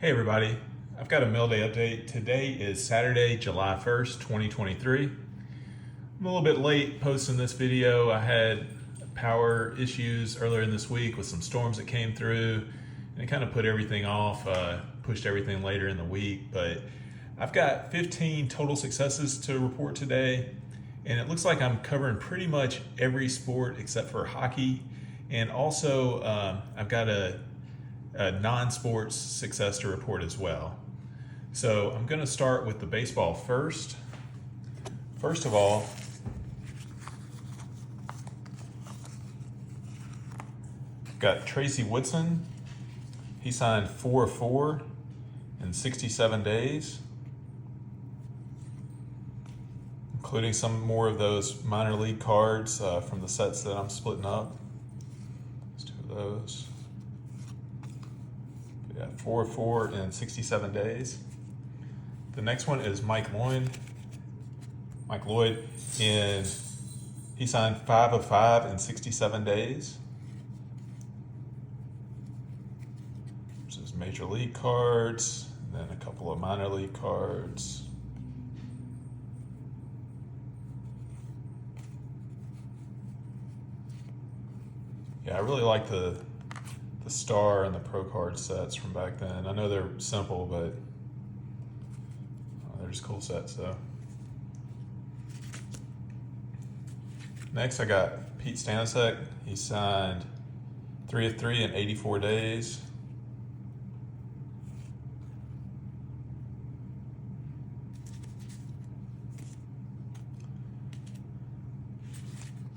Hey everybody, I've got a mail day update. Today is Saturday, July 1st, 2023. I'm a little bit late posting this video. I had power issues earlier in this week with some storms that came through, and it kind of put everything off, pushed everything later in the week. But I've got 15 total successes to report today, and it looks like I'm covering pretty much every sport except for hockey. And also, I've got a non-sports success to report as well. So I'm going to start with the baseball first. First of all, I've got Tracy Woodson. He signed 4-4 in 67 days, including some more of those minor league cards from the sets that I'm splitting up. Let's do those. Yeah, 4-4 in 67 days. The next one is Mike Lloyd. Mike Lloyd, he signed 5-5 in 67 days. This is major league cards, then a couple of minor league cards. Yeah, I really like the Star and the Pro Card sets from back then. I know they're simple, but they're just cool sets. So next, I got Pete Stanisek. He signed 3-3 in 84 days.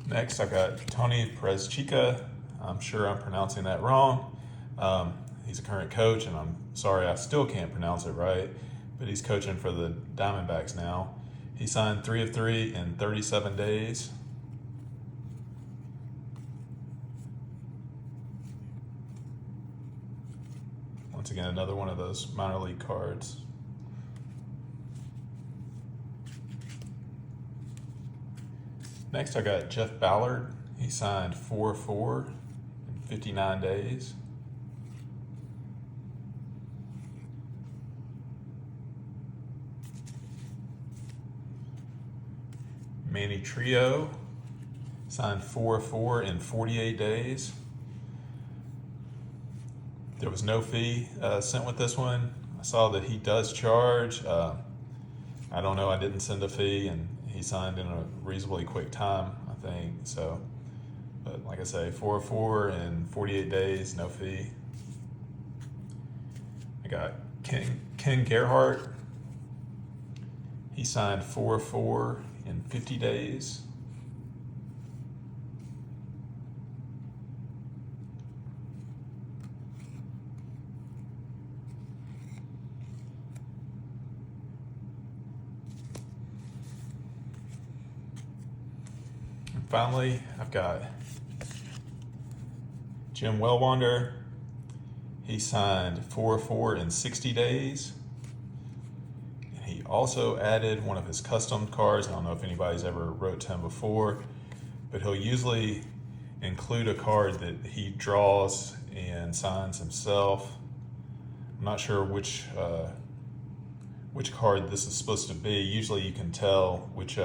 Next, I got Tony Perez-Chica. I'm sure I'm pronouncing that wrong. He's a current coach, and I'm sorry I still can't pronounce it right, but he's coaching for the Diamondbacks now. He signed 3-3 in 37 days. Once again, another one of those minor league cards. Next, I got Jeff Ballard. He signed 4-4 in 59 days. Manny Trio signed 4-4 in 48 days. There was no fee sent with this one. I saw that he does charge. I don't know, I didn't send a fee, and he signed in a reasonably quick time, I think. So, but like I say, 4-4 in 48 days, no fee. I got Ken Gerhardt. He signed 4-4 in 50 days. And finally, I've got Jim Wellwander. He signed 4-4 in 60 days. He also added one of his custom cards. I don't know if anybody's ever wrote to him before, but he'll usually include a card that he draws and signs himself. I'm not sure which card this is supposed to be. Usually you can tell which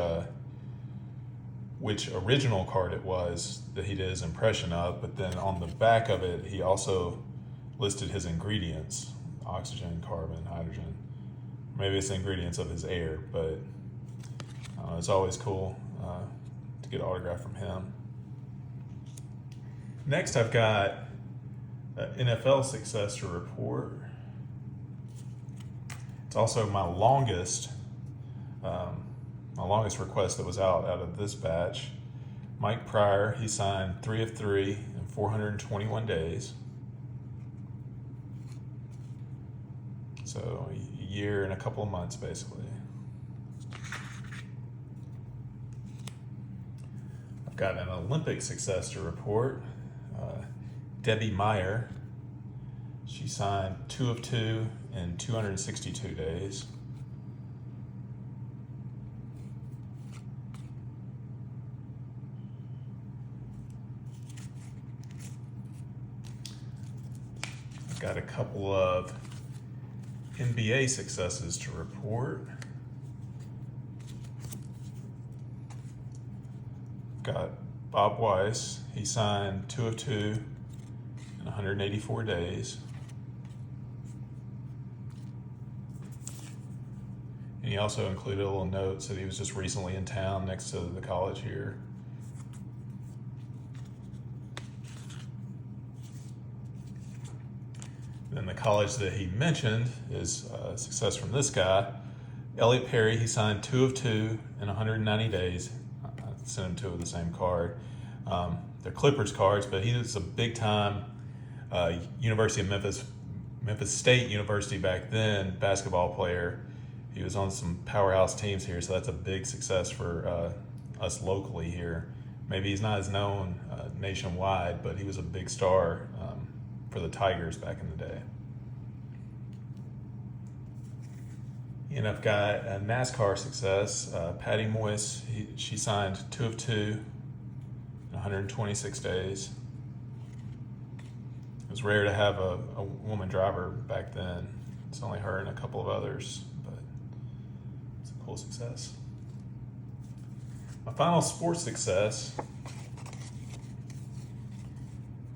original card it was that he did his impression of, but then on the back of it, he also listed his ingredients: oxygen, carbon, hydrogen. Maybe it's the ingredients of his air, but it's always cool to get an autograph from him. Next, I've got NFL success to report. It's also my longest request that was out of this batch. Mike Pryor, he signed 3-3 in 421 days. So a year and a couple of months, basically. I've got an Olympic success to report. Debbie Meyer, she signed 2-2 in 262 days. I've got a couple of NBA successes to report. Got Bob Weiss. He signed 2 of 2 in 184 days. And he also included a little note that he was just recently in town next to the college here. Then the college that he mentioned is success from this guy. Elliot Perry, he signed 2 of 2 in 190 days. I sent him 2 of the same card. They're Clippers cards, but he was a big-time University of Memphis State University back then basketball player. He was on some powerhouse teams here, so that's a big success for us locally here. Maybe he's not as known nationwide, but he was a big star for the Tigers back in the day. And I've got a NASCAR success, Patty Moyes. She signed 2 of 2 in 126 days. It was rare to have a woman driver back then. It's only her and a couple of others, but it's a cool success. My final sports success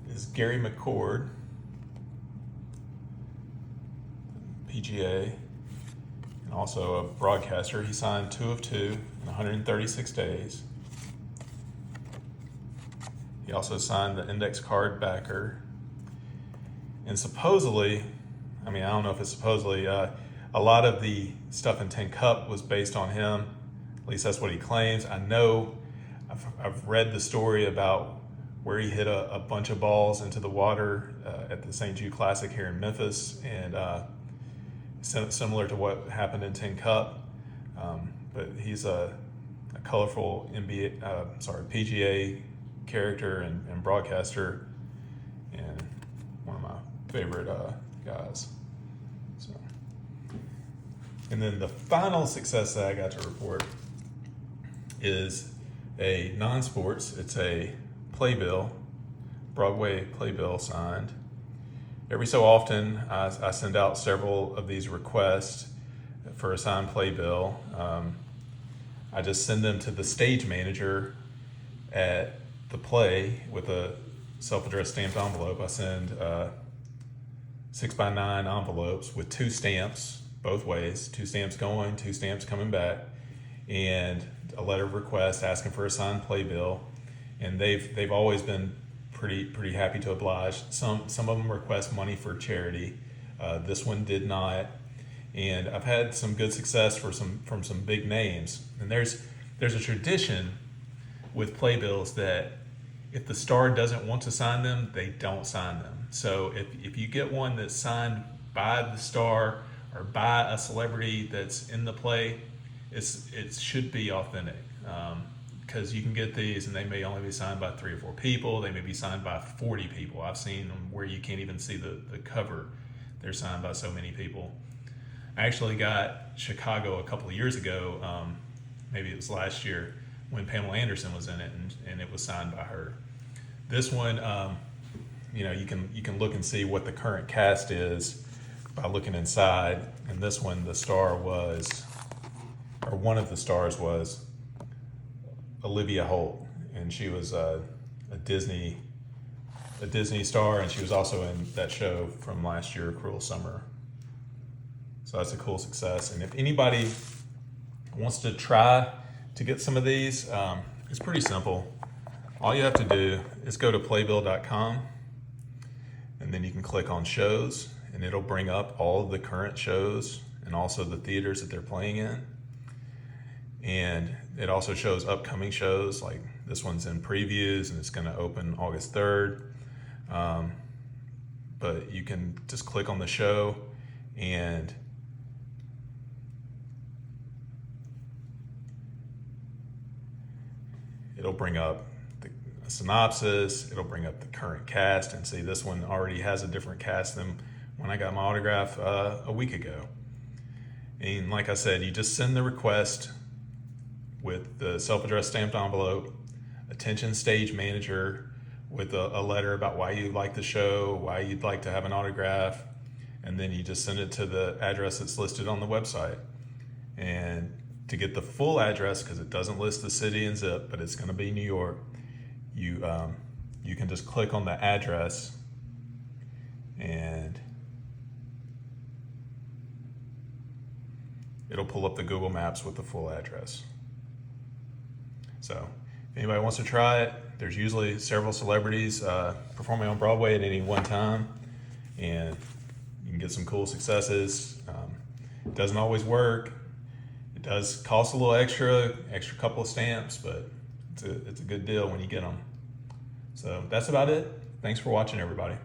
is Gary McCord, PGA, and also a broadcaster. He signed 2 of 2 in 136 days. He also signed the index card backer. And supposedly, I don't know if it's supposedly, a lot of the stuff in Tin Cup was based on him. At least that's what he claims. I know I've read the story about where he hit a bunch of balls into the water at the St. Jude Classic here in Memphis, and similar to what happened in Tin Cup. But he's a colorful PGA character and broadcaster, and one of my favorite guys. So, and then the final success that I got to report is a non-sports. It's a playbill, Broadway playbill signed. Every so often, I send out several of these requests for a signed playbill. I just send them to the stage manager at the play with a self-addressed stamped envelope. I send 6x9 envelopes with 2 stamps both ways, 2 stamps going, 2 stamps coming back, and a letter of request asking for a signed playbill. And they've always been pretty happy to oblige. Some of them request money for charity. This one did not, and I've had some good success from some big names. And there's a tradition with playbills that if the star doesn't want to sign them, they don't sign them. So if you get one that's signed by the star or by a celebrity that's in the play, it should be authentic. Because you can get these and they may only be signed by 3 or 4 people. They may be signed by 40 people. I've seen them where you can't even see the cover. They're signed by so many people. I actually got Chicago a couple of years ago, maybe it was last year, when Pamela Anderson was in it, and it was signed by her. This one, you can look and see what the current cast is by looking inside. And this one, the star was, or one of the stars was Olivia Holt, and she was a Disney star, and she was also in that show from last year, Cruel Summer. So that's a cool success. And if anybody wants to try to get some of these, it's pretty simple. All you have to do is go to playbill.com, and then you can click on shows, and it'll bring up all of the current shows and also the theaters that they're playing in. And it also shows upcoming shows, like this one's in previews and it's going to open August 3rd. But you can just click on the show and it'll bring up the synopsis, it'll bring up the current cast, and see this one already has a different cast than when I got my autograph a week ago. And like I said, you just send the request with the self-addressed stamped envelope, attention stage manager with a letter about why you like the show, why you'd like to have an autograph, and then you just send it to the address that's listed on the website. And to get the full address, because it doesn't list the city and zip, but it's going to be New York, you can just click on the address, and it'll pull up the Google Maps with the full address. So if anybody wants to try it, there's usually several celebrities performing on Broadway at any one time, and you can get some cool successes. It doesn't always work. It does cost a little extra couple of stamps, but it's a good deal when you get them. So that's about it. Thanks for watching, everybody.